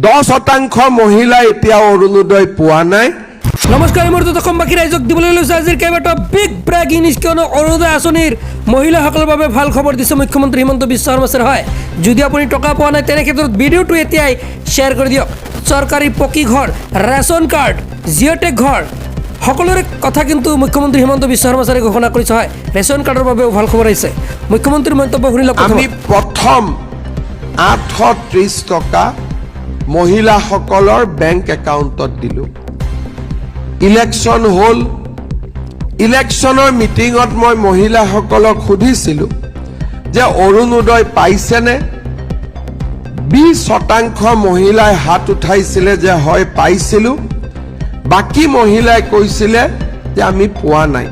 10% মহিলা এতিয়াও অৰুণোদয় পোৱা নাই। নমস্কাৰ, এই মুহূৰ্তত অসমবাসী ৰাইজক দিবলৈ লৈছে আজিৰ কেইবাটাও বিগ ব্ৰেকিং নিউজ। কিয়নো অৰুণোদয় আঁচনিৰ মহিলাসকলৰ বাবে ভাল খবৰ দিছে মুখ্যমন্ত্ৰী হিমন্ত বিশ্ব শৰ্মাই। হয়, যদি আপুনি টকা পোৱা নাই তেনে ক্ষেত্ৰত ভিডিঅ'টো এতিয়াই শ্বেয়াৰ কৰি দিয়ক। চৰকাৰী পকী ঘৰ, ৰেচন কাৰ্ড, জিঅ'টেক ঘৰ সকলোৰে কথা কিন্তু মুখ্যমন্ত্ৰী হিমন্ত বিশ্ব শৰ্মাই ঘোষণা কৰিছে। হয়, ৰেচন কাৰ্ডৰ বাবেও ভাল খবৰ আহিছে। মুখ্যমন্ত্ৰীৰ মন্তব্য শুনি লওক। আমি প্ৰথম 830 টকা মহিলাসকলৰ বেংক একাউণ্টত দিলোঁ। ইলেকশ্যন হ'ল, ইলেকশ্যনৰ মিটিঙত মই মহিলাসকলক সুধিছিলোঁ যে অৰুণোদয় পাইছেনে? 20% মহিলাই হাত উঠাইছিলে যে হয় পাইছিলোঁ। বাকী মহিলাই কৈছিলে যে আমি পোৱা নাই।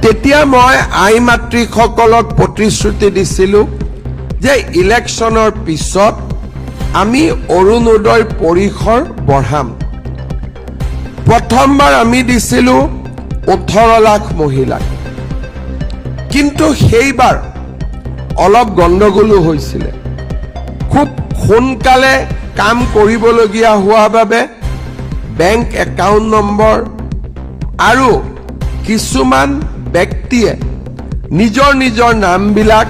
তেতিয়া মই আই মাতৃসকলক প্ৰতিশ্ৰুতি দিছিলোঁ যে ইলেকশ্যনৰ পিছত আমি অৰুণোদয় পৰিসৰ বঢ়াম। প্ৰথমবাৰ আমি দিছিলোঁ 18 লাখ মহিলাক, কিন্তু সেইবাৰ অলপ গণ্ডগোলো হৈছিলে। খুব সোনকালে কাম কৰিবলগীয়া হোৱাৰ বাবে বেংক একাউণ্ট নম্বৰ আৰু কিছুমান ব্যক্তিয়ে নিজৰ নিজৰ নামবিলাক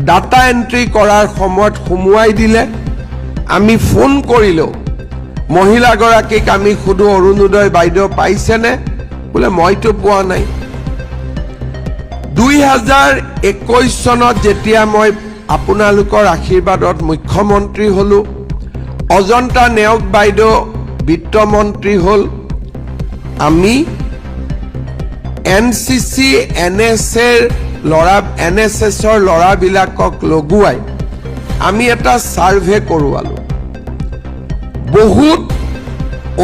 ডাটা এণ্ট্ৰি কৰাৰ সময়ত সুমুৱাই দিলে। আমি ফোন কৰিলোঁ মহিলাগৰাকীক, আমি সুধো অৰুণোদয় বাইদেউ পাইছেনে? বোলে মইতো পোৱা নাই। 2021 চনত যেতিয়া মই আপোনালোকৰ আশীৰ্বাদত মুখ্যমন্ত্ৰী হ'লোঁ, অজন্তা নেওগ বাইদেউ বিত্তমন্ত্ৰী হ'ল, আমি NCC NSSৰ ল'ৰাবিলাকক লগোৱাই আমি এটা ছাৰ্ভে কৰোৱালোঁ। বহুত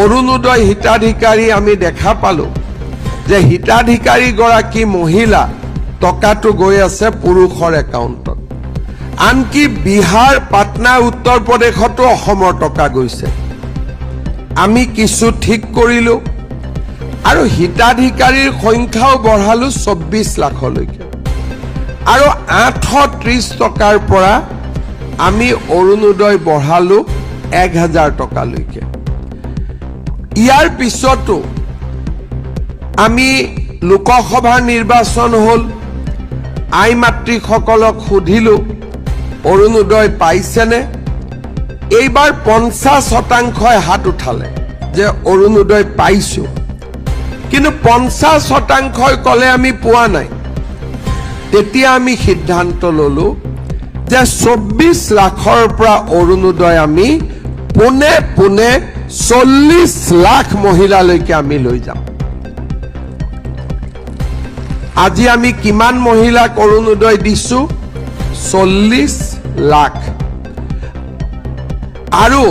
অৰুণোদয় হিতাধিকাৰী আমি দেখা পালোঁ যে হিতাধিকাৰীগৰাকী মহিলা, টকাটো গৈ আছে পুৰুষৰ একাউণ্টত। আনকি বিহাৰ, পাটনা, উত্তৰ প্ৰদেশতো অসমৰ টকা গৈছে। আমি কিছু ঠিক কৰিলোঁ আৰু হিতাধিকাৰীৰ সংখ্যাও বঢ়ালোঁ 24 লাখলৈকে। আৰু 830 টকাৰ পৰা আমি অৰুণোদয় বঢ়ালোঁ 1000 টকালৈকে। ইয়াৰ পিছতো আমি লোকসভাৰ নিৰ্বাচন হ'ল, আই মাতৃসকলক সুধিলোঁ অৰুণোদয় পাইছেনে? এইবাৰ 50% হাত উঠালে যে অৰুণোদয় পাইছোঁ, কিন্তু 50% ক'লে আমি পোৱা নাই। তেতিয়া আমি সিদ্ধান্ত ল'লোঁ যে 24 লাখৰ পৰা অৰুণোদয় আমি পোনে পোনে 40 লাখ মহিলালৈকে আমি লৈ যাম। আজি আমি কিমান মহিলাক অৰুণোদয় দিছোঁ? 40 লাখ। আৰু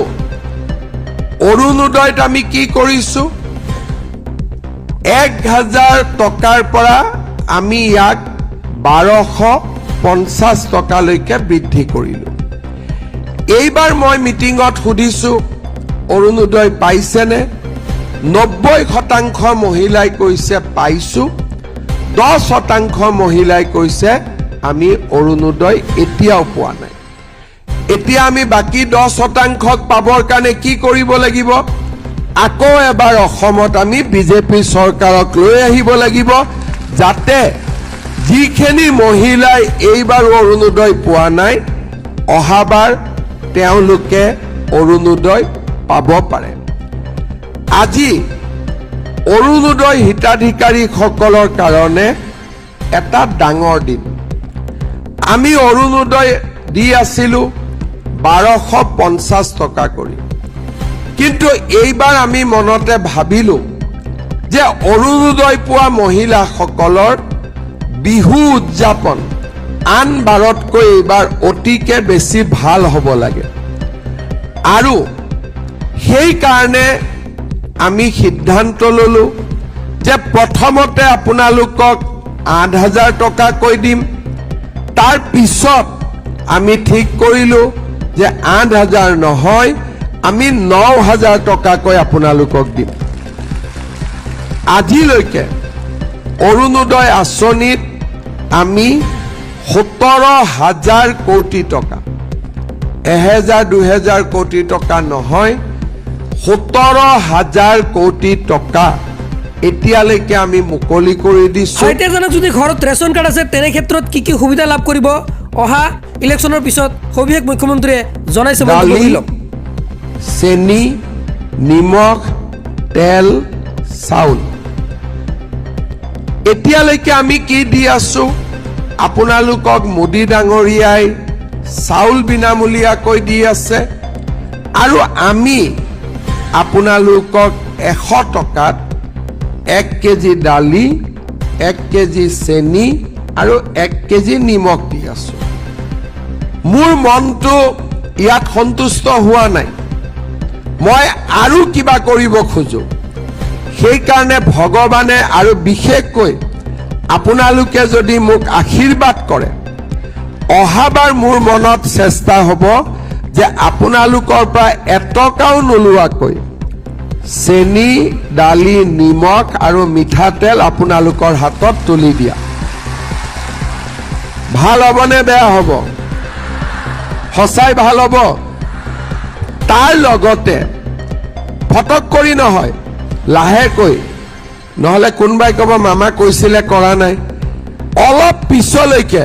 অৰুণোদয়ত আমি কি কৰিছোঁ? 1000 টকাৰ পৰা আমি ইয়াক 1250 টকালৈকে বৃদ্ধি কৰিলোঁ। এইবাৰ মই মিটিঙত সুধিছোঁ অৰুণোদয় পাইছেনে? 90% মহিলাই কৈছে পাইছোঁ, 10% মহিলাই কৈছে আমি অৰুণোদয় এতিয়াও পোৱা নাই। এতিয়া আমি বাকী 10%ক পাবৰ কাৰণে কি কৰিব লাগিব? আকৌ এবাৰ অসমত আমি বিজেপি চৰকাৰক লৈ আহিব লাগিব, যাতে যিখিনি মহিলাই এইবাৰ অৰুণোদয় পোৱা নাই, অহাবাৰ তেওঁলোকে অৰুণোদয় পাব পাৰে। আজি অৰুণোদয় হিতাধিকাৰীসকলৰ কাৰণে এটা ডাঙৰ দিন। আমি অৰুণোদয় দি আছিলোঁ 1250 টকা কৰি, কিন্তু এইবাৰ আমি মনতে ভাবিলোঁ যে অৰুণোদয় পোৱা মহিলাসকলৰ বিহু উদযাপন আন বাৰতকৈ এইবাৰ অতিকে বেছি ভাল হ'ব লাগে। আৰু সেইকাৰণে আমি সিদ্ধান্ত ল'লোঁ যে প্ৰথমতে আপোনালোকক 8000 টকাকৈ দিম। তাৰ পিছত আমি ঠিক কৰিলোঁ যে 8000 নহয়, আমি 9000 টকাকৈ আপোনালোকক দিম। আজিলৈকে অৰুণোদয় আঁচনিত আমি 17,000 কোটি টকা 1000-2000 কোটি টকা নহয়, 17,000 কোটি টকা এতিয়ালৈকে আমি মুকলি কৰি দিছোঁ। এতিয়া জানক যদি ঘৰত ৰেচন কাৰ্ড আছে তেনে ক্ষেত্ৰত কি কি সুবিধা লাভ কৰিব অহা ইলেকশ্যনৰ পিছত সবিশেষ মুখ্যমন্ত্ৰীয়ে জনাইছে। দালি, চেনি, নিমখ, তেল, চাউল এতিয়ালৈকে আমি কি দি আছোঁ? আপোনালোকক মোদী ডাঙৰীয়াই চাউল বিনামূলীয়াকৈ দি আছে আৰু আমি আপোনালোকক 100 টকাত 1 কেজি দালি, 1 কেজি চেনি আৰু 1 কেজি নিমখ দি আছোঁ। মোৰ মনটো ইয়াত সন্তুষ্ট হোৱা নাই, মই আৰু কিবা কৰিব খোজো। সেইকাৰণে ভগৱানে আৰু বিশেষকৈ আপোনালোকে যদি মোক আশীৰ্বাদ কৰে, অহাবাৰ মোৰ মনত চেষ্টা হ'ব যে আপোনালোকৰ পৰা এটকাও নোলোৱাকৈ চেনি, দালি, নিমখ আৰু মিঠাতেল আপোনালোকৰ হাতত তুলি দিয়া। ভাল হ'বনে বেয়া হ'ব? সঁচাই ভাল হ'ব। তাৰ লগতে ফটক কৰি নহয়, লাহেকৈ, নহ'লে কোনোবাই ক'ব মামা কৈছিলে কৰা নাই। অলপ পিছলৈকে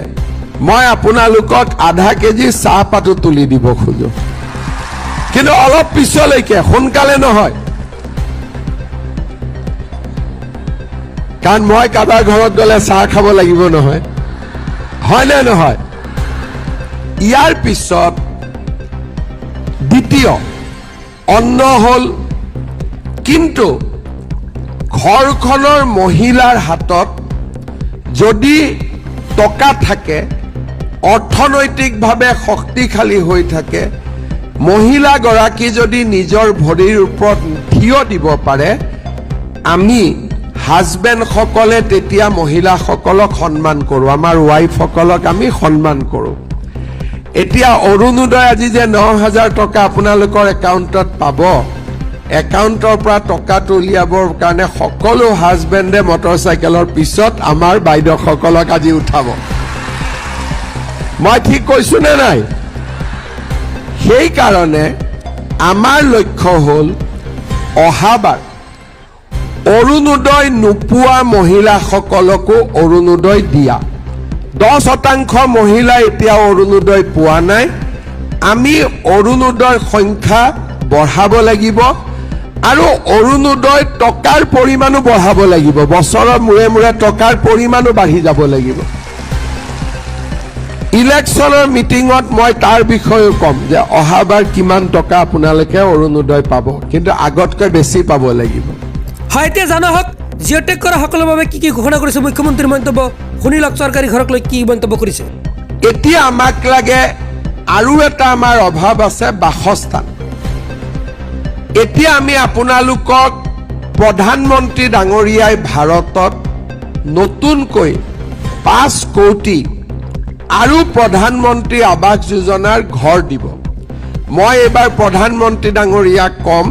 মই আপোনালোকক আধা কেজি চাহপাতো তুলি দিব খোজো, কিন্তু অলপ পিছলৈকে, সোনকালে নহয়। কাৰণ মই কাৰোবাৰ ঘৰত গ'লে চাহ খাব লাগিব নহয়, হয়নে নহয়? ইয়াৰ পিছত দ্বিতীয় অন্ন হ'ল, কিন্তু ঘৰখনৰ মহিলাৰ হাতত যদি টকা থাকে, অৰ্থনৈতিকভাৱে শক্তিশালী হৈ থাকে, মহিলাগৰাকী যদি নিজৰ ভৰিৰ ওপৰত থিয় দিব পাৰে, আমি হাজবেণ্ডসকলে তেতিয়া মহিলাসকলক সন্মান কৰোঁ, আমাৰ ৱাইফসকলক আমি সন্মান কৰোঁ। এতিয়া অৰুণোদয় আজি যে 9,000 টকা আপোনালোকৰ একাউণ্টত পাব, একাউণ্টৰ পৰা টকাটো উলিয়াবৰ কাৰণে সকলো হাজবেণ্ডে মটৰচাইকেলৰ পিছত আমাৰ বাইদেউসকলক আজি উঠাব। মই ঠিক কৈছো নে নাই? সেইকাৰণে আমাৰ লক্ষ্য হ'ল অহাবাৰ অৰুণোদয় নোপোৱা মহিলাসকলকো অৰুণোদয় দিয়া। 10% মহিলা এতিয়াও অৰুণোদয় পোৱা নাই। আমি অৰুণোদয়ৰ সংখ্যা বঢ়াব লাগিব আৰু অৰুণোদয় টকাৰ পৰিমাণো বঢ়াব লাগিব। বছৰৰ মূৰে মূৰে টকাৰ পৰিমাণো বাঢ়ি যাব লাগিব। ইলেকশ্যনৰ মিটিঙত মই তাৰ বিষয়েও ক'ম যে অহাবাৰ কিমান টকা আপোনালোকে অৰুণোদয় পাব, কিন্তু আগতকৈ বেছি পাব লাগিব। হয়, এতিয়া জানা হওক জিঅ'টেক কৰা সকলৰ বাবে কি কি ঘোষণা কৰিছে মুখ্যমন্ত্ৰীৰ মন্তব্য শুনি লওক। চৰকাৰী ঘৰক লৈ কি মন্তব্য কৰিছে? এতিয়া আমাক লাগে আৰু এটা আমাৰ অভাৱ আছে, বাসস্থান। এতিয়া আমি আপোনালোকক প্ৰধানমন্ত্ৰী ডাঙৰীয়াই ভাৰতত নতুনকৈ 5 কোটি আৰু প্ৰধানমন্ত্ৰী আৱাস যোজনাৰ ঘৰ দিব। মই এইবাৰ প্ৰধানমন্ত্ৰী ডাঙৰীয়াক ক'ম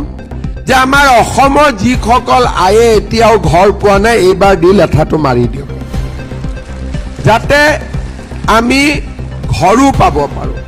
যে আমাৰ অসমৰ যিসকল আয়ে এতিয়াও ঘৰ পোৱা নাই, এইবাৰ দি লেঠাটো মাৰি দিয়ক, যাতে আমি ঘৰো পাব পাৰোঁ।